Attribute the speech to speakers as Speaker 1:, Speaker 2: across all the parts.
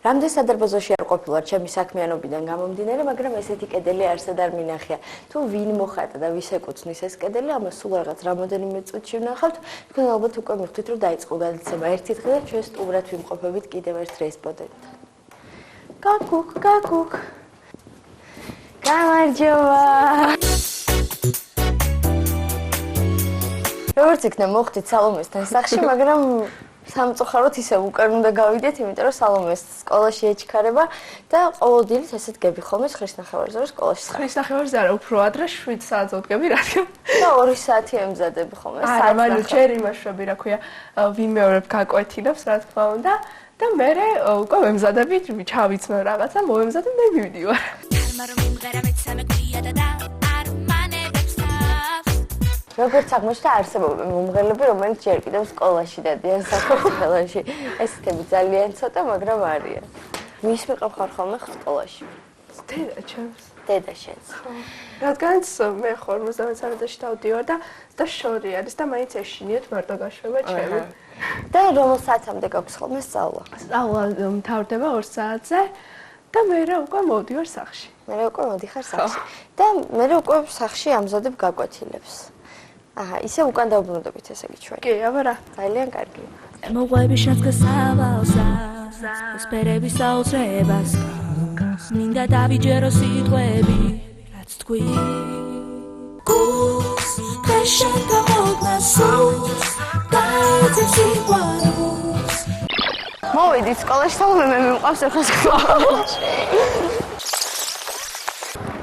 Speaker 1: რამდენ სადარბაზოში არ ყოფილა ჩემი საქმიანობიდან გამომდინარე, მაგრამ ესეთი კედელი არსად არ მინახია. თუ ვინ მოხატა და ვის ეკუთვნის ეს კედელი, ამას სულ რაღაც რამოდენიმე წუთში ვნახავთ. თქვენ ალბათ უკვე მიხვდით, რომ დაიწყო გადაცემა ერთი დღე და ჩვენ სტუმრად ვიმყოფებით კიდევ ერთ რესპონდენტთან. გაკუკ, გაკუკ. გამარჯობა. როგორც იქნა მოხდით სალომესთან სახში, მაგრამ სამწუხაროდ ისევ უკან უნდა გავიდეთ, იმიტომ რომ სალომეს სკოლაში ეჩქარება და ყოველდღიურად ესეთ გები ხოლმე 9:30-ზე სკოლაში.
Speaker 2: 9:30-ზე არა, უფრო ადრე 7 საათზე ვდგები, რადგან
Speaker 1: და 2 საათი ემზადები ხოლმე.
Speaker 2: არა, მანუ ჯერ იმაშვები, რა ქვია, ვიმეორებ გაკვეთილებს, რა თქმა უნდა, და მე უკვე ვემზადები, ჩავიცნო რაღაცა, მოვემზადე და მივიდივარ.
Speaker 1: როგორც აღმოჩნდა, არსებობენ მომღერლები, რომელიც ჯერ კიდევ სკოლაში დადიან საქართველოში. ესეთები ძალიან ცოტა, მაგრამ არიან. ვის მიყავ ხარ ხოლმე სკოლაში?
Speaker 2: დედა ჩემს.
Speaker 1: დედა შენს.
Speaker 2: რადგანაც მე 53 წელიწადში დავდივარ და შორი არის და მაინც ეშინიათ მარტო გაშვება ჩემი.
Speaker 1: და რომელ საათამდე გაქვს ხოლმე სწავლა?
Speaker 2: სწავლა მთავრდება 2 საათზე და მე უკვე მოვდივარ სახში.
Speaker 1: მე უკვე მოდიხარ სახში. და მე უკვე სახში ამზადებ გაკვეთილებს. აჰა, ისე უკან დავბრუნდებით ესე იგი ჩვენ.
Speaker 2: კი, აბა რა.
Speaker 1: ძალიან კარგი.
Speaker 3: მოყვები შეგსავალსა, სპერები საოცრებას. მინდა დავიჯერო სიტყვები, რაც თქვი. გულს შეშენდა მოგნასულს, დაეცეკვაროს.
Speaker 1: მოვიდით სკოლაში, სალომე მე მიყავს ახლა სკოლაში.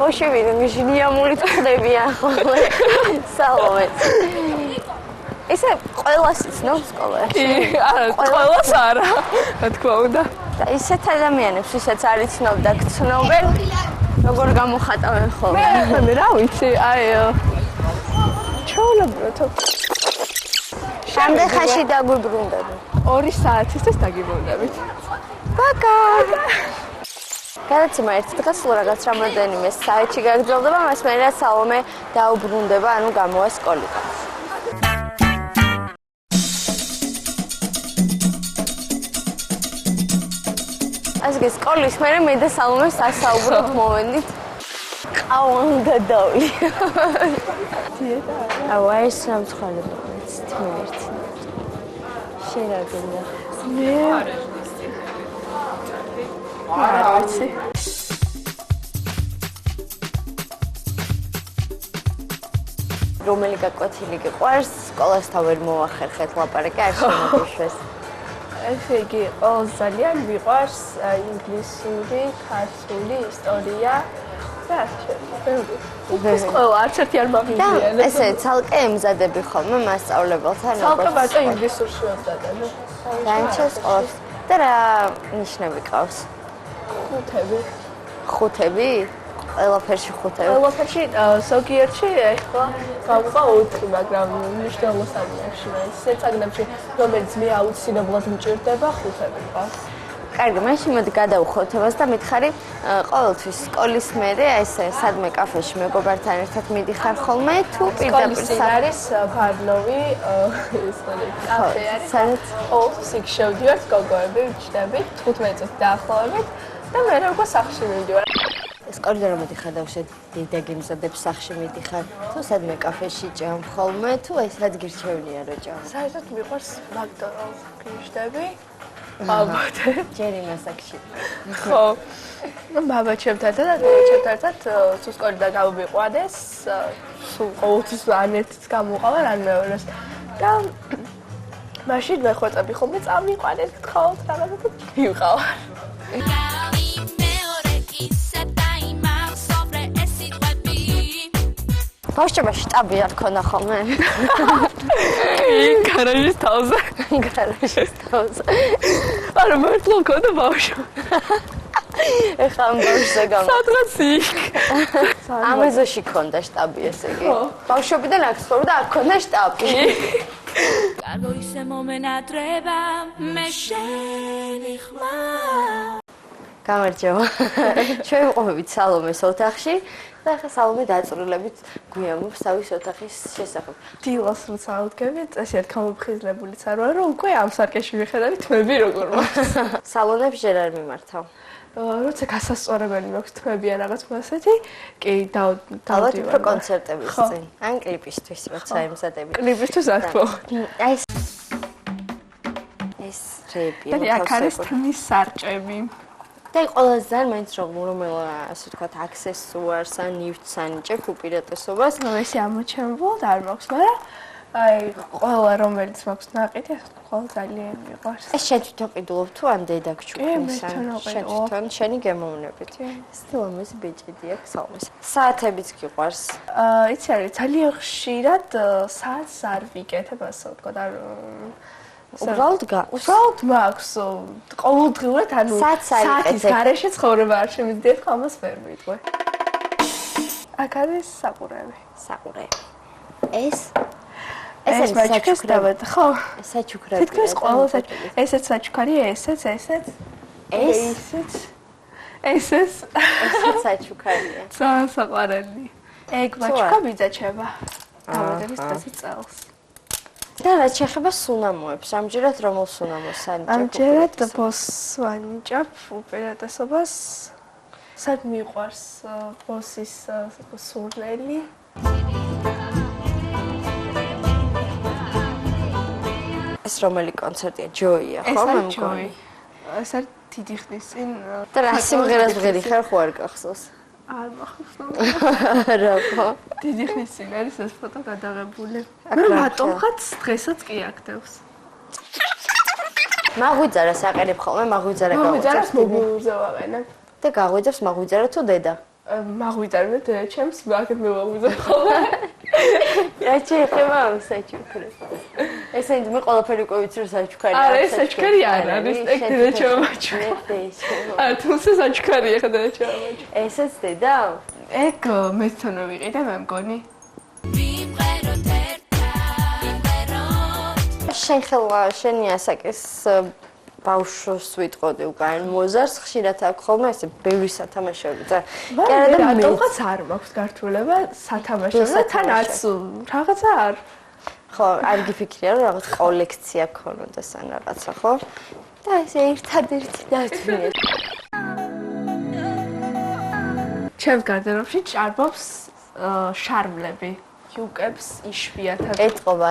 Speaker 1: ოშევიდან ჟინიამური ხდებიან ხოლმე სალომე. ისე ყველას იცნობს სკოლაში?
Speaker 2: არა, ყველას არა, რა თქმა უნდა.
Speaker 1: და ისეთ ადამიანებს, ვისაც არ იცნობ და გცნობენ, როგორ გამოხატავენ ხოლმე?
Speaker 2: მე რა ვიცი, აი ჩაულებროთ.
Speaker 1: რამდენ ხანში დაგვიბრუნდები?
Speaker 2: 2 საათისთვის დაგიბრუნდებით.
Speaker 1: ბაკა! გადაცემა ერთ დღეს სულ რაღაც რამოდენიმე საათში გაგრძელდება, მას მერე სალომე დაუბრუნდება, ანუ გამოვა სკოლიდან. ასეთი სკოლის მერე მე და სალომე სასაუბროდ მოვედით. ყავანდა დავი. აუ ეს სამცხალება თმერთ. შერაგენა.
Speaker 2: მე არა ვიცი.
Speaker 1: რომელი გაკვეთილი გიყვარს, სკოლასთან ვერ მოვახერხეთ ლაპარაკი, არ შემოგიშვეს.
Speaker 2: ესე იგი, ყველას ძალიან მიყვარს ინგლისური, ქართული, ისტორია და ასე. ეს ყველა არც ერთი არ მაღლია.
Speaker 1: და ესე ცალკე ემზადები ხოლმე მასწავლებელთან
Speaker 2: ცალკე მარტო ინგლისურში ვემზადებ.
Speaker 1: განჩეს ყავს და რა ნიშნები ყავს? ხუთები? ყველაფერში ხუთები?
Speaker 2: ყველაფერში ზოგიერთში ეხლა გავყვა 4, მაგრამ მნიშვნელოვანია ისეთ საგნებში, რომელიც მე აუცილებლად მჭირდება 5 ყავს.
Speaker 1: კარგი, მაშინ მოდი გადავხოთ თემას და მითხარი, ყოველთვის სკოლის მერე ესე სადმე კაფეში მეგობართან ერთად მიდიხარ ხოლმე თუ პირდაპირ
Speaker 2: არის ბარნოვი კაფე არის. სადაც ყოველთვის იქ შევდივართ გოგოები, ვჩნდები 15 წუთი დაახლოებით და მე უკვე სახში მივდივარ.
Speaker 1: სკოლიდან რომ მიდიხარ და უშედ დედა გემზადებს სახში მიდიხარ თუ სადმე კაფეში ჭამ ხოლმე თუ ეს ადგირჩევნია რო ჭამ?
Speaker 2: საერთოდ მიყვარს მაკდონალდსში ვჩნდები. ალბათ.
Speaker 1: ჯერ იმასაკში.
Speaker 2: ხო. ბაბა ჩემთან და ჩემთან ერთად სულ სკოლიდან გამოვიყვანეს. სულ ყოველთვის ან ერთიც გამოვყავარ, ან მეორეს. და მაშინ მე ხვეწები ხოლმე წამიყვანეთ, გთხოვთ რაღაცა და მივყავარ.
Speaker 1: ბავშვობაში შტაბი არ ქონდა ხოლმე.
Speaker 2: გარაჟის თავზე.
Speaker 1: გარაჟის თავზე.
Speaker 2: არა, მართლა ქონდა ბავშვი.
Speaker 1: ეხლა ამ ბავშვზე გამა.
Speaker 2: სადღაც იქ.
Speaker 1: ამაზოში ქონდა შტაბი, ესე იგი. ბავშვობიდან აქ ცხოვრობდა და აქ ქონდა შტაბი.
Speaker 3: კარგო ისე მომენატრება მე შენი ხმა.
Speaker 1: გამარჯობა. ჩვენ ვიყოფებით სალომეს ოთახში და ახლა სალომე დაწვრილებით გვიამბობს თავის ოთახის შესახებ.
Speaker 2: დილას როცა ავდგებით, ესე ერთ გამოფხიზლებულიც არ ვარ, რომ უკვე ამ სარკეში ვიხედავი თმები როგორ მაქვს.
Speaker 1: სალონებს ჯერ არ მიმართავ.
Speaker 2: როცა გასასწორებელი მაქვს თმები ან რაღაც ასეთი, კი
Speaker 1: ალბათ უფრო კონცერტების წინ, ან კლიპისთვის, როცა იმზადები.
Speaker 2: კლიპისთვის რა თქმა უნდა.
Speaker 1: აი ეს რეპი.
Speaker 2: და აქ არის თმის სარჭები.
Speaker 1: და ყველაზე ძალიან მაინც რომელ ასე ვთქვათ აქსესუარს ან ნივთს ანიჭებ უპირატესობას.
Speaker 2: ესე ამოჩემბოლ არ მაქვს, მაგრამ აი ყველა რომელიც მაქვს ნაყიდი, ყველა ძალიან მიყვარს.
Speaker 1: ეს შენ თვითონ ყიდულობ თუ ან დედა გჩუქნის
Speaker 2: შენ
Speaker 1: თვითონ შენი გემოვნებით. სტილომის ბეჭედი აქვს სალომეს. საათებიც გიყვარს.
Speaker 2: იცი არის ძალიან ხშირად საათს არ ვიკეთებ ასე ვთქვათ, არ უბრალოდ მაქვს ყოველდღიურად ანუ საათის გარეშე ცხოვრება არ შემიძლია ხო ამას ვერ ვიტყვე. აქ არის საყურები. ეს საჩუქრებს დავეთ ხო?
Speaker 1: საჩუქრები.
Speaker 2: თითქმის ყველა ესეც საჩუქარია, ესეც. ესეც
Speaker 1: საჩუქარია.
Speaker 2: ძალიან საყვარელი. ეგ მაჩუქა ბიძაჩება. გამოდების წესი წელს.
Speaker 1: და რაც შეეხება სუნამოებს, ამჯერად რომელ სუნამოს ანიჭებ?
Speaker 2: ამჯერად ბოსს ვანიჭებ უპირატესობას. სად მიყვარს ბოსის სურნელი?
Speaker 1: ეს რომელი კონცერტია? ჯოია, ხო? მე მგონი.
Speaker 2: ეს არის დიდი ხნის წინ.
Speaker 1: და რა სიმღერას ვღერი ხარ ხო არ გახსოვს?
Speaker 2: არ მახსოვს.
Speaker 1: რა ხო?
Speaker 2: დიდი ხნის წინ არის ეს ფოტო გადაღებული. მე მარტოხაც დღესაც კი აქტევს.
Speaker 1: მაღვიძარა საყერებ ხოლმე, მაღვიძარა
Speaker 2: მაღვიძარას მობილურზე ვაყენებ.
Speaker 1: და გაღვიძებს მაღვიძარა თუ დედა?
Speaker 2: მაღვიძარა და ჩემს მაგეთ მე ვაღვიძებ ხოლმე.
Speaker 1: რა შეიძლება ამ საჩუქრებს? ესენი მე ყველაფერი უკვე ვიცი რომ საჩუქარი
Speaker 2: არა ეს საჩუქარი არ არის ეგ დედა ჩამოაჩუქა. არა თუმცა საჩუქარია ხა დედა ჩამოაჩუქა.
Speaker 1: ესეც დედა?
Speaker 2: ეგ მეცნო ვიყიდე მე მგონი.
Speaker 1: შენ ხელა შენი ასაკის ბავშვს ვიტყოდი უკან მოზარს ხშირად აქვს ხოლმე ესე ბევრი სათამაშოები და
Speaker 2: კი არა და რატომღაც არ მაქვს გართულება სათამაშოზე თან არც რაღაცა არ
Speaker 1: ხო არ გიფიქრია რომ რაღაც კოლექცია ქონოდეს ან რაღაცა ხო და ესე ერთადერთი დაწვია
Speaker 2: ჩემს გარდერობში ჭარბობს შარმლები იუკებს იშვიათად
Speaker 1: ეტყობა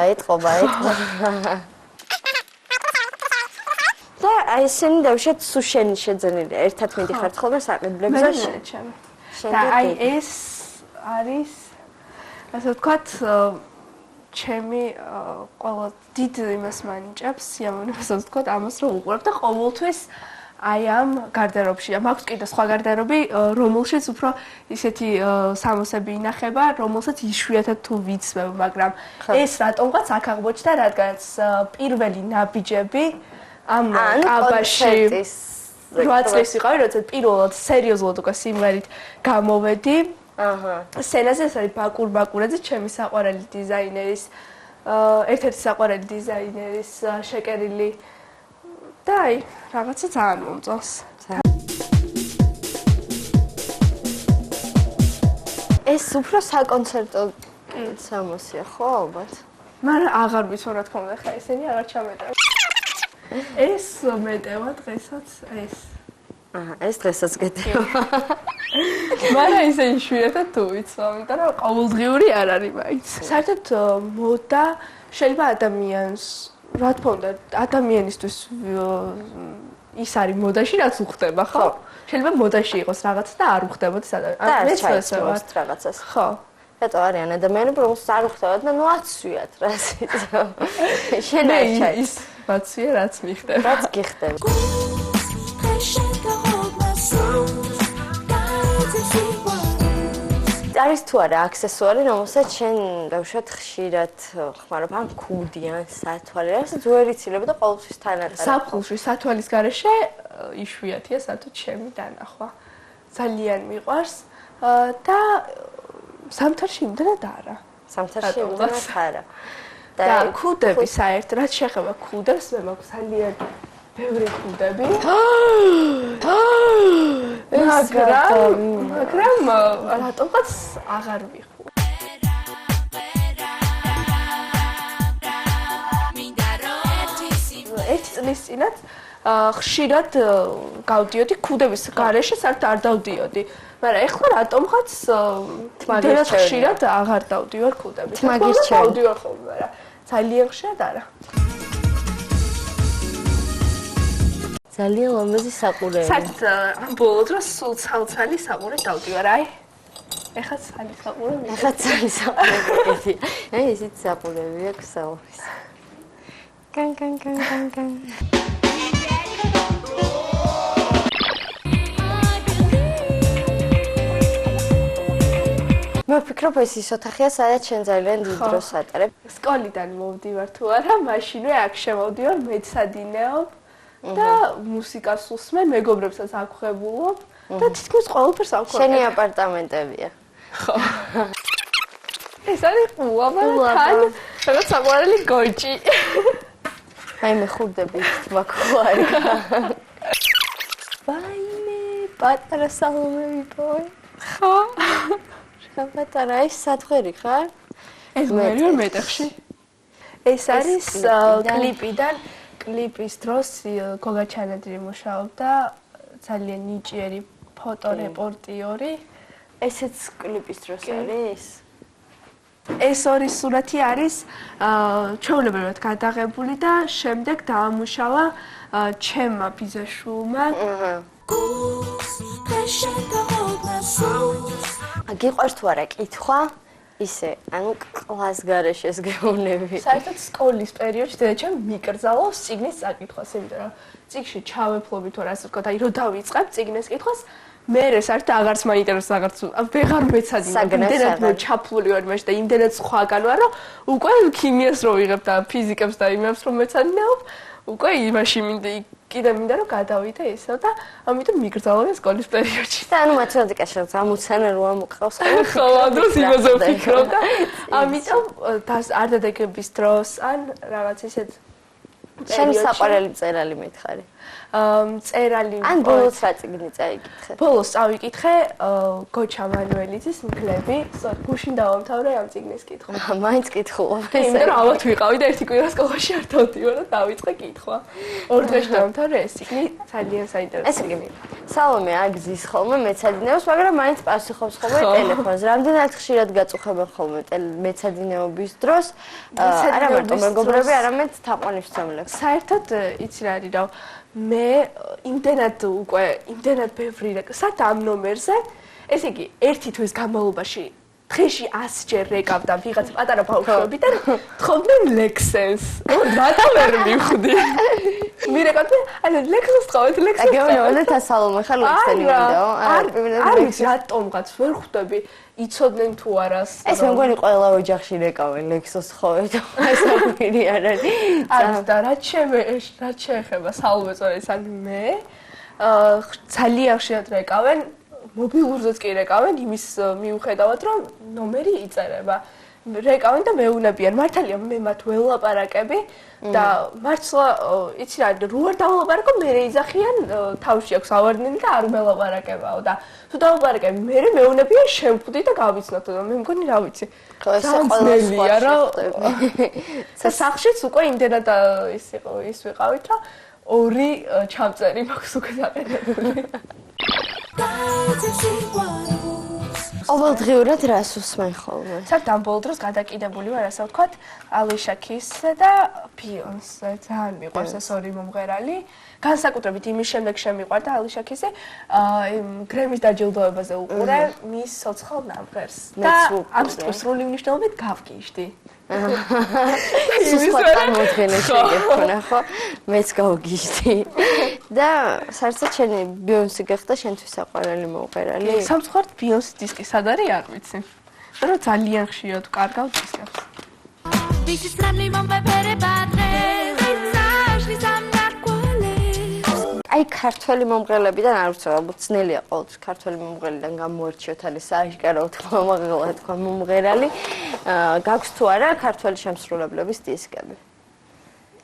Speaker 1: და აი ესენი დავშეთ სუშენი შეძენილი ერთად მიდიხართ ხოლმე საყიდლებზე
Speaker 2: და აი ეს არის ასე ვთქვათ ჩემი ყველა დიდ იმას მანიჭებს სიამოვნებას ასე ვთქვათ ამას რომ უყურებ და ყოველთვის აი ამ გარდერობში მაქვს კიდე სხვა გარდერობი რომელშიც უფრო ისეთი სამოსები ინახება რომელსაც იშვიათად თუ ვიცმევ მაგრამ ეს რატომღაც აქ აღმოჩნდა რადგანაც პირველი ნაბიჯები ამ აბაში 8 წლის ვიყავი, როცა პირველად სერიოზულად უკვე სიმღერით გამოვედი. სცენაზე ეს არის ბაკურაძე, ჩემი საყვარელი დიზაინერის, ერთ-ერთი საყვარელი დიზაინერის შეკერილი და აი, რაღაცა ძალიან მომწონს.
Speaker 1: ეს უფრო საკონცერტო სამოსია, ხო, ალბათ?
Speaker 2: მაგრამ აღარ ვიცი რა თქმა უნდა, ხა ესენი აღარ ჩამეტევ. ეს მეტევა დღესაც ეს.
Speaker 1: ეს დღესაც გეტევა.
Speaker 2: მაგრამ ისე იშვიათად თუ ვიცვა, იმიტომ რომ ყოველდღიური არ არის მაინც. საერთოდ მოდა შეიძლება ადამიანს, რა თქმა უნდა, ადამიანისთვის ის არის მოდაში რაც უხდება, ხო? შეიძლება მოდაში იყოს რაღაცა და არ უხდებოდეს ადამიანს.
Speaker 1: და ეს რაღაცას.
Speaker 2: ხო.
Speaker 1: რატო არიან ადამიანები, რომელსაც არ უხდებათ და ნუ აცვიათ რა სიტყვა. შენ არ ჩაი.
Speaker 2: ის მაცვია რაც მიხდება.
Speaker 1: რაც გიხდება. არის თუ არა აქსესუარი, რომელსაც შენ დავუშვათ ხშირად ხმარობ, ან ქუდი, ან სათვალე, რასაც ვერ იცილებ და ყოველთვის თან ატარებ.
Speaker 2: საფხულში სათვალის გარეშე იშვიათია საერთოდ ჩემი დანახვა. ძალიან მიყვარს და სამთარში იმდენად არა.
Speaker 1: სამთარში იმდენად არა.
Speaker 2: და ქუდები საერთოდ რაც შეეხება ქუდებს მე მაქვს ძალიან ბევრი ხუდები. მაგრამ რატომღაც აღარ ვიხო. ერთი წლის წინათ ხშირად გავდიოდი ქუდების გარეშე, საერთოდ არ დავდიოდი. მაგრამ ეხლა რატომღაც თმაგერად ხშირად აღარ დავდივარ ქუდების. დავდივარ ხოლმე, მაგრამ ძალიან ხშირად არა.
Speaker 1: ძალიან ლამაზი საყურეები.
Speaker 2: საერთოდ ამ ბოლო დროს სულ ცალ-ცალი საყურე დავდივარ, აი. ეხლა ცალი საყურე.
Speaker 1: ეხლა ცალი საყურეები. აი ისიც საყურეები აქვს საურის. კან. მე ვფიქრობ ეს ის ოთახია, სადაც შენ ძალიან დიდ დროს ატარებ.
Speaker 2: სკოლიდან მოვდივარ თუ არა, მაშინვე აქ შემოვდივარ, მეცადინეობ და მუსიკას უსმენ, მეგობრებსაც აქვხებულობ და თითქმის ყველაფერს აქვხებ.
Speaker 1: შენი აპარტამენტებია.
Speaker 2: ხო. ეს არის ყუაბა თან, რაღაც საყვარელი გოჭი.
Speaker 1: აი მე ხურდები თმაქوارი. ვაიმე, პატარა სალომე ვიპოვე.
Speaker 2: ხო.
Speaker 1: პატარა ის სათხერი ხარ?
Speaker 2: ეს მერი ვარ მეტეხში. ეს არის კლიპიდან, კლიპის დროს გოგა ჩანადრი მუშაობდა, ძალიან ნიჭიერი ფოტორეპორტიორი.
Speaker 1: ესეც კლიპის დროს არის?
Speaker 2: ეს ორი სურათი არის ჩვეულებრივად გადაღებული და შემდეგ დაამუშავა ჩემმა ბიზაშვილმა.
Speaker 1: გიყვარს თუ არა კითხვა? ისე, ანუ კლას გარეშეს გეუბნები.
Speaker 2: საერთოდ სკოლის პერიოდში დედაჩემ მიკრძალავს წიგნის წაკითხვას, იმიტომ რომ წიგნში ჩავეფლობი თუ რა ასე ვთქვა, აი რომ დავიწყებ წიგნის კითხვას, მე საერთოდ აღარც მაინტერესებს, აღარც ვეღარ მეცადინებ, იმდენად ჩაფლული ვარ მაშინ და იმდენად სხვაგან ვარ, რომ უკვე ქიმიას რო ვიღებ და ფიზიკებს და იმებს რომ მეცადინეობ, უკვე იმაში კიდე მინდა რომ გადავიდე ისევ და ამიტომ მიგრძალავენ სკოლის პერიოდში.
Speaker 1: და ანუ მათემატიკაში ამოცანა რო ამოყავს
Speaker 2: ხო, ამ დროს იმაზე ვფიქრობ და ამიტომ არ დადეგების დროს ან რაღაც ისეთ
Speaker 1: შენი საყვარელი მწერალი მითხარი.
Speaker 2: მწერალი
Speaker 1: ან ბოლოს რა წიგნი წაიკითხე?
Speaker 2: ბოლოს წავიკითხე გოჩა მანუელიძის მგლები, გუშინ დავამთავრე ამ წიგნის კითხვა.
Speaker 1: მაინც კითხულობ ეს.
Speaker 2: იმიტომ რომ ალბათ ვიყავი და ერთი კვირა სკოლაში არ დავდივარ და დავიწყე კითხვა. ორ დღეში დავამთავრე ეს წიგნი, ძალიან საინტერესო წიგნი.
Speaker 1: სალომე აგზის ხოლმე მეცადინეობს, მაგრამ მაინც პასუხობს ხოლმე ტელეფონს. რამდენად ხშირად გაწუხებენ ხოლმე მეცადინეობის დროს? არა მარტო მეგობრები, არამედ თაყვანისმცემლებს.
Speaker 2: საერთოდ იცი რა არის რა მე იმდენად ბევრი საერთოდ ამ ნომერზე ესე იგი ერთი თვის განმავლობაში დღეში 100 ჯერ რეკავდა ვიღაც პატარა ბავშვებიდან თხოვდნენ ლექსენს. რატომ ვერ მივხვდი? მირეკავდი, ანუ ლექსს თხოვეთ, ლექსს.
Speaker 1: აგეუბნებოდეთ ასალომე ხარ ლექსენი ვიდეო?
Speaker 2: არ ვიცი რატომღაც ვერ ხვდები. იცოდნენ თუ არას.
Speaker 1: ეს მე მგონი ყველა ოჯახში რეკავენ ლექსოს თხოვეთ. ეს აკვირი არ არის.
Speaker 2: არ და რაც შეეხება სალომეს ან მე ძალიან ხშირად რეკავენ. მობილურზეც კი რეკავენ იმის მიუხედავად რომ ნომერი იწერება. რეკავენ და მეუნებიან. მართალია მე მათ ველაპარაკები და მართლა იცი რა რო არ დავალაპარაკო მე ეძახიან თავში აქვს ავარდნილი და არ მელაპარაკებაო და თუ დავალაპარაკები მე მეუნებიან შემხვდი და გავიცნობ და მე მგონი რა ვიცი.
Speaker 1: ეს ყველასია რა.
Speaker 2: სახშიც უკვე იმდენად ის ვიყავით რომ ორი ჩამწერი მაქვს უკვე დაყენებული.
Speaker 1: ყოველდღიურად რას უსმენ ხოლმე?
Speaker 2: საერთოდ ამ ბოლო დროს გადაკიდებული ვარ, ასე ვთქვათ, ალიშა კისზე და ბიონსე. ძალიან მიყვარს ეს ორი მომღერალი. განსაკუთრებით იმის შემდეგ შემიყვარდა ალიშა კისზე, გრემის დაჯილდოებაზე უყურე მის ცოცხალ ნამღერს. და ამ სრული მნიშვნელობით გავგიჟდი.
Speaker 1: სხვა წარმოდგენა შეგექონა ხო? მეც გავგიჟდი. და საერთოდ შენი ბიონსე გახდა შენთვის საყვარელი მომღერალი?
Speaker 2: სამწუხაროდ ბიონსის დისკი სად არის არ ვიცი. მაგრამ ძალიან ხშირად ვკარგავ დისკებს.
Speaker 1: აი ქართველი მომღერლებიდან არ ვიცი, ალბათ ძნელია ყოველთვის ქართველი მომღერლიდან გამოერჩიოთ არის სააშკაროდ მომღერალი თქვა მომღერალი. გაქვს თუ არა ქართველი შემსრულებლების დისკები?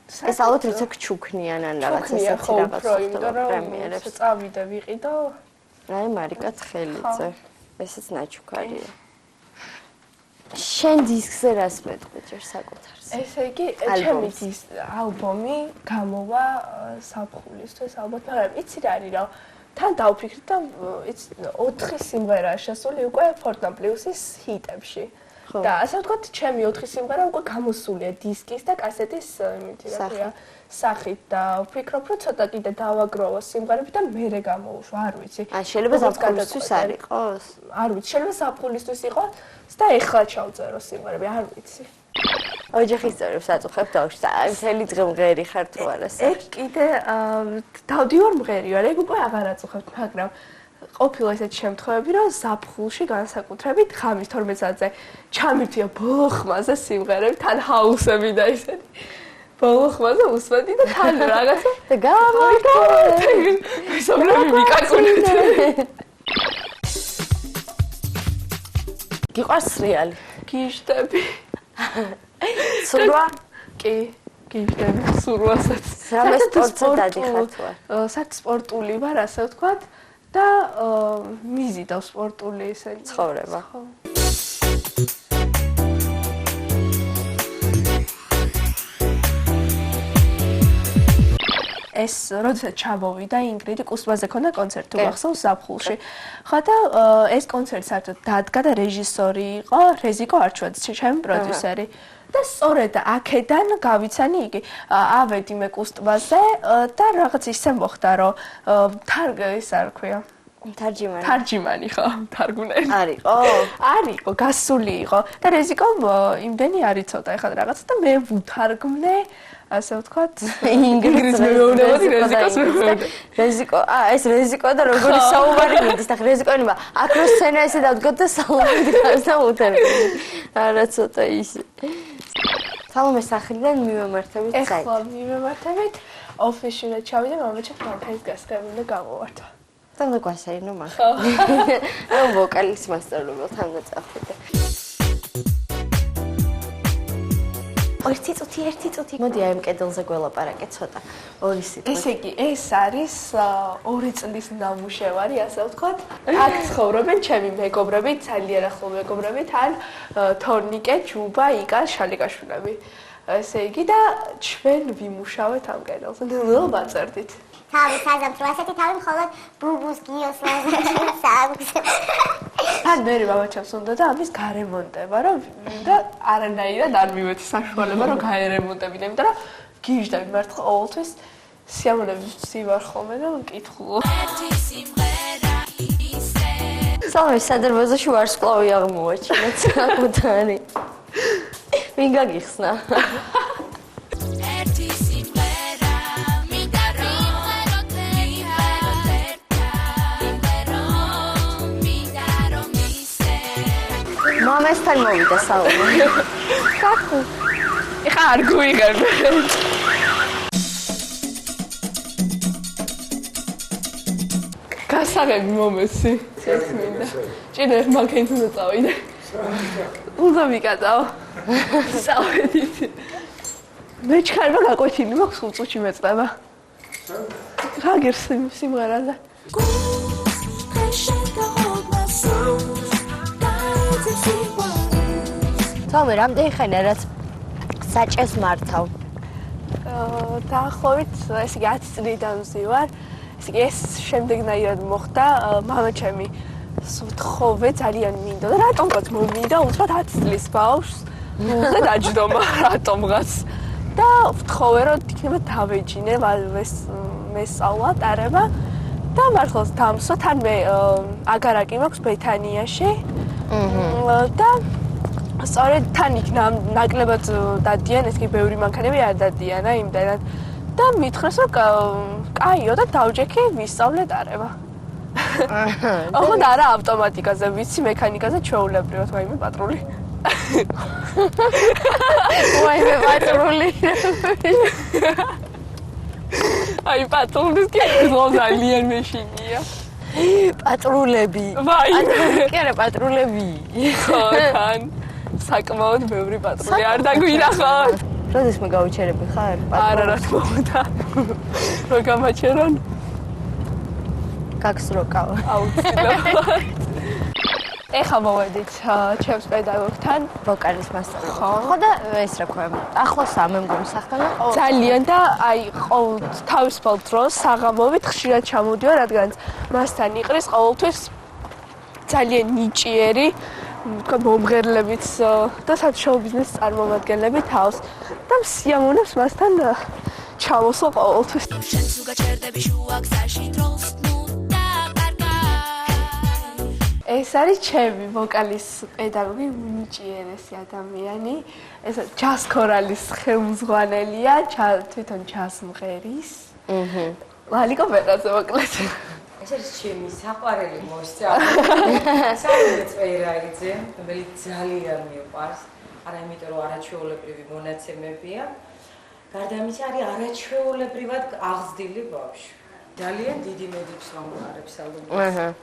Speaker 1: ეს ალბათ როცა გჩუქნიან ან რაღაც ესეთი რაღაც ხდება პრემიერებს.
Speaker 2: წავიდე ვიყიდო.
Speaker 1: აი მარიკა თხელიძე. ესეც ნაჩუქარია. შენ დისკზე რას მეტყვი ჯერ საკუთარს?
Speaker 2: ესე იგი, ჩემი ალბომი გამოვა საფხულისთვის ალბათ, მაგრამ იცი რა არის რა. თან დავფიქრდი და 4 სიმღერაა შესული უკვე Fortnite+-ის ჰიტებში. და ასე ვთქვათ, ჩემი 4 სიმღერა უკვე გამოსულია დისკის და კასეტის იმითი რა ქვია სახით და ვფიქრობ, რომ ცოტა კიდე დავაგროვო სიმღერები და მერე გამოვუშვა, არ ვიცი.
Speaker 1: შეიძლება საფხულისთვის არ იყოს?
Speaker 2: არ ვიცი, შეიძლება საფხულისთვის იყოს და ეხლა ჩავწერო სიმღერები, არ ვიცი.
Speaker 1: ოჯახის წევრებს აწუხებ თავში. აი, მთელი დღე მღერი ხარ თუ არა?
Speaker 2: ეგ კიდე დავდივარ მღერი ვარ, ეგ უკვე აღარ აწუხებთ, მაგრამ ყოფილა ესეთი შემთხვევები, რომ ზაფხულში განსაკუთრებით ხამის 12 საათზე ჩამირთია ბოლო ხმაზე სიმღერები, თან ჰაუსები და ისეთი. ბოლო ხმაზე უსმენდი და თან რაღაცა
Speaker 1: და გამოვიდა.
Speaker 2: მესამრები მიკაკუნეთ.
Speaker 1: გიყვარს რეალი?
Speaker 2: გიჟდები.
Speaker 1: სურვა?
Speaker 2: კი, გიჟდები სურვასაც.
Speaker 1: რამე სპორტზე დადიხარ თუ არა?
Speaker 2: საერთოდ სპორტული ვარ, ასე ვთქვათ. და მიზიდავ სპორტული ესენი
Speaker 1: ცხოვრება.
Speaker 2: ეს როდესაც ჩამოვიდა ინგრიდი კუსმაზე ქონდა კონცერტი უახსოვს ზაფხულში. ხო და ეს კონცერტი საერთოდ დადგა და რეჟისორი იყო რეზიკო არჩვაძე, ჩემი პროდიუსერი. და სწორედ აქედან გავიცანი იგი. ავედი მე კუსტბაზე და რაღაც ისე მოხდა, რომ ის არ ქვია. თარჯიმანი ხო, თარგმნელი.
Speaker 1: არისო?
Speaker 2: არისო, გასული იყო და რეზიკო იმდენი არ იცოდა ეხლა რაღაცა და მე ვუთარგმნე, ასე ვთქვათ, ინგლისურ მეუბნებოდი რეზიკოს მეუბნებოდი.
Speaker 1: რეზიკო, ეს რეზიკო და როგორი საუბარი მიდის და რეზიკონება აკრო სცენა ესე დავდგოთ და საუბარი გავს და უთარგმნი. არა ცოტა ისე. სალომე სახლიდან მივემართებით საით.
Speaker 2: ეხლა მივემართებით ოფისში და ჩავიდე მამაჩემ კონფერენცს გასწრებული და გამოვარდა.
Speaker 1: და გვასაინო მაგ. რა ვოკალის მასწავლებელთან გაწახდე. ერთი წუთი. მოდი აი ამ კედელზე გველაპარაკე ცოტა. ორი სიტყვით.
Speaker 2: ესე იგი, ეს არის 2 წლის ნამუშევარი, ასე ვთქვათ. აქ ცხოვრობენ ჩემი მეგობრები, ძალიან ახლო მეგობრები, თან თორნიკე, ჯუბა, იკა, შალიკაშვილები. ესე იგი და ჩვენ ვიმუშავეთ ამ კედელზე. ნუ ვაწერდით.
Speaker 4: თავი საზამთრო ასეთი თავი მხოლოდ ბუბუს გიოს ლაზერს აქვს.
Speaker 2: თან მე მამაჩემს უნდა და ამის გარემონტება, რომ და არანაირად არ მივეცი საშუალება, რომ გაერემონტებინე, იმიტომ რომ გიჟდები მართლა ყოველთვის სიამოვნებაში ვარ ხოლმე და მკითხულობ.
Speaker 1: სალომე სადარბაზოში ვარსკვლავი აღმოაჩინეთ საკუთარი. ვინ გაგიხსნა? მამასთან მოვიდა სალომე.
Speaker 2: კახო. ეხა არ გვიღებ. გასაღები მომეცი. წესმინდა. ჭირე მაგენთ უნდა წავიდე. უნდა მიკატაო. წავედით. მე ჩქარება გაკვეთილი მაქვს 5 წუთში მეწდება. რა გერს სიმღერაზე?
Speaker 1: თამე რამდენი ხანია რაც საჭეს მართავ?
Speaker 2: დაახლოებით ესე იგი 10 წლიდან ვზივარ. ესე იგი ეს შემდეგნაირად მოხდა მამაჩემი სუთხოვე ძალიან მინდო და რატომღაც მომინდა უთხრათ 10 წლის ბავშვს და დაჯდომა რატომღაც და ვთხოვე რომ იქნება დავეჯინე მესწავლა ტარება და მართლაც დამსვა თან მე აგარაკი მაქვს ბეთანიაში და სწორედ თან იქ ნაკლებად დადიან ეს კი ბევრი მანქანები არ დადიან იმდენად და მითხრეს რომ კაიო და დავჯექი ვისწავლე ტარება. ოღონდ არა ავტომატიკაზე, ვიცი მექანიკაზე ჩვეულებრივად, ვაიმე პატრული.
Speaker 1: ვაიმე პატრული.
Speaker 2: აი პატრულის კი ძალიან მეშინია.
Speaker 1: პატრულები.
Speaker 2: ვაიმე.
Speaker 1: კი არა პატრულები.
Speaker 2: ხო თან. საკმაოდ ბევრი პატრული არ დაგვინახავთ.
Speaker 1: როდის მე გავიჩერები ხარ?
Speaker 2: არა რა თქმა უნდა. რო გამაჩერონ
Speaker 1: გაქს როკავა.
Speaker 2: აუცილებლად. ეხლა მოვედით ჩემს პედაგოგთან.
Speaker 1: ვოკალის მასწავლებლად. ხო და ეს რა ქვია, ახლოსაა მე მგონი სახთან.
Speaker 2: ძალიან და აი თავისუფალ დროს საღამოვით ხშირად ჩამოდიო, რადგან მასთან იყრის ყოველთვის ძალიან ნიჭიერი, თქვა მომღერლებით და შოუ ბიზნესის წარმომადგენლები თავს და სიამოვნებს მასთან ჩამოსვლა ყოველთვის.
Speaker 3: შენც უგაჩერდები შუა გზაში დროს ნუ
Speaker 2: ეს არის ჩემი ვოკალის პედაგოგი, ნიჭიერესი ადამიანი. ეს ჯაზ ქორალის ხელმძღვანელია, თვითონ ჯაზ მღერის. ლალიკო პერაზე მოკლედ.
Speaker 5: ეს არის ჩემი საყვარელი მოსწავლე. საერთოდ წერაიძე, რომელიც ძალიან მიყვარს. არა იმიტომ რომ არაჩვეულებრივი მონაცემებია. გარდა ამისა არის არაჩვეულებრივად აღზრდილი ბავშვი. ძალიან დიდი მედებს ვამყარებს ალბომს.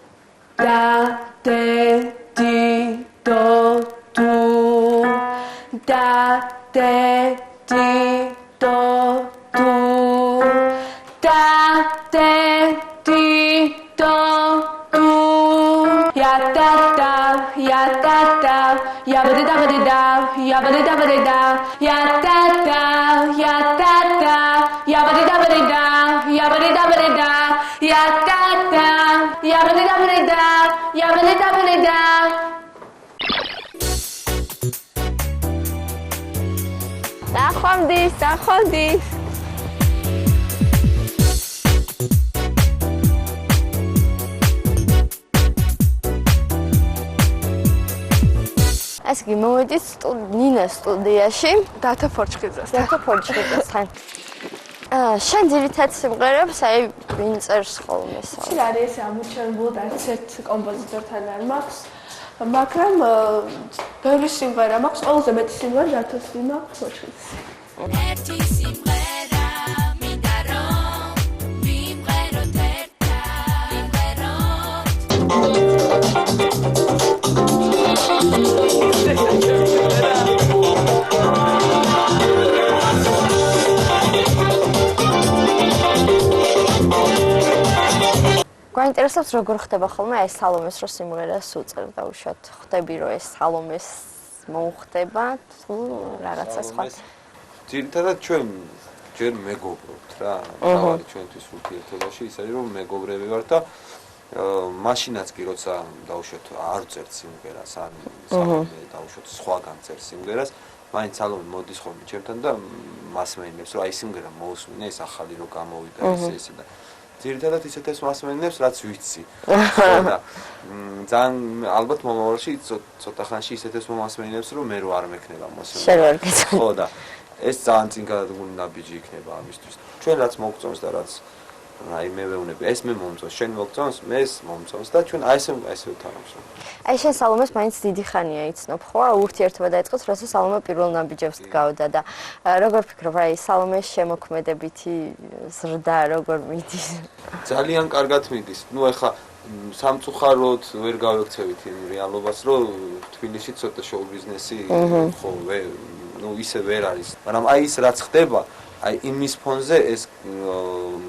Speaker 2: Da, de, di, do, du. Da, de, di, do, du. Da, de, di, do, du. Ya da da, ya da da, ya ba da ba da, ya ba da ba da, ya da da, ya da da, ya ba da ba da, ya ba da ba da, ya da da, ya ba da ba da. Ya balida. Dakhondik.
Speaker 1: ეს კი მოვედით ნინას სტუდიაში
Speaker 2: დათა ფორჩხიძესთან.
Speaker 1: შენ ძირითად სიმღერებს აი ვინ წერს ხოლმე?
Speaker 2: ის არის ამოჩენილ არც ერთ კომპოზიტორთან არ მაქვს, მაგრამ ბევრი სიმღერა მაქვს, ყველაზე მეტი სიმღერა დათოსი მაქვს ფორჩხიძეს.
Speaker 3: ერთი სიმღერა მინდა რომ ვიმღეროთ ერთად, ვიმღეროთ.
Speaker 1: გვაინტერესებს როგორ ხდება ხოლმე ეს სალომეს რო სიმღერას უწერ დავუშვათ. ხვდები რომ ეს სალომეს მოუხდება თუ რაღაცა სხვა.
Speaker 6: ძირითადად ჩვენ ჯერ მეგობრობთ რა. თავი ჩვენთვის ურთიერთობაში ის არის რომ მეგობრები ვართ და მაშინაც კი როცა დავუშვათ არ წერთ სიმღერას ან სალომე დავუშვათ სხვაგან წერს სიმღერას, მაინც სალომე მოდის ხოლმე ჩემთან და მასმენინებს რომ აი სიმღერა მოусმინე ეს ახალი რო გამოვიდა ესე და ძირითადად ისეთებს მასმენინებს რაც ვიცი. ხო და ძალიან ალბათ მომავალში ცოტა ხანში ისეთებს მომასმენინებს რომ მე რო არ მექნება მოსმენა.
Speaker 1: შენ ვერ გეცნობ.
Speaker 6: ხო და ეს ძალიან წინ გადადგმული ნაბიჯი იქნება ამისთვის. ჩვენ რაც მოგწონს და რაც აი მე ვეუბნები, ეს მე მომწონს, შენ მოგწონს, მე ეს მომწონს და ჩვენ აი ესე ვთანხმობთ.
Speaker 1: აი შენ სალომეს მაინც დიდი ხანია იცნობ, ხო? ურთიერთობა დაიწყოს, როცა სალომე პირველ ნაბიჯებს დგავდა და როგორ ფიქრობ, აი სალომეს შემოქმედებითი ზრდა როგორ მიდის?
Speaker 6: ძალიან კარგად მიდის. ნუ ეხლა სამწუხაროდ ვერ გავექცევით იმ რეალობას, რომ თბილისში ცოტა შოუ ბიზნესი ხო ნუ ისე ვერ არის. მაგრამ აი ის რაც ხდება, აი იმის ფონზე ეს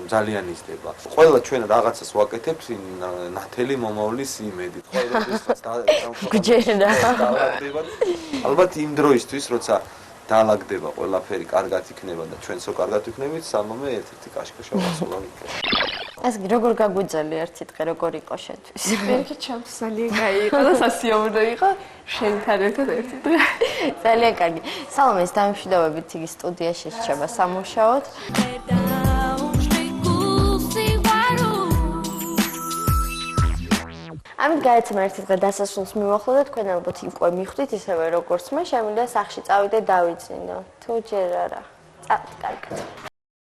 Speaker 6: ძალიან იზრდება. ყველა ჩვენ რაღაცას ვაკეთებთ ნათელი მომავლის იმედით. ყველა
Speaker 1: გჯერდა.
Speaker 6: ალბათ იმ დროისთვის, როცა დაალაგდება ყველაფერი, კარგად იქნება და ჩვენც რო კარგად ვიქნებით, სალომე ერთ-ერთი კაშკაშა ვასულა იქნება.
Speaker 1: ეს კი როგორ გაგვიძელი ერთი დღე როგორ იყო შენთვის?
Speaker 2: მერე ჩემს ძალიან კაი იყო და სასიამოვნო იყო შენთან ერთად ერთი დღე.
Speaker 1: ძალიან კარგი. სალომეს დამშვიდობებით იგი სტუდიაში შეჭება სამუშაოდ. ამით გაეცემა ერთი დღე დასასრულს მივახლო და თქვენ ალბათ უკვე მიხვდით ისევე როგორც მე, შემიძლია სახში წავიდე დავიძინო. თუ ჯერ არა. წავიდე კარგად.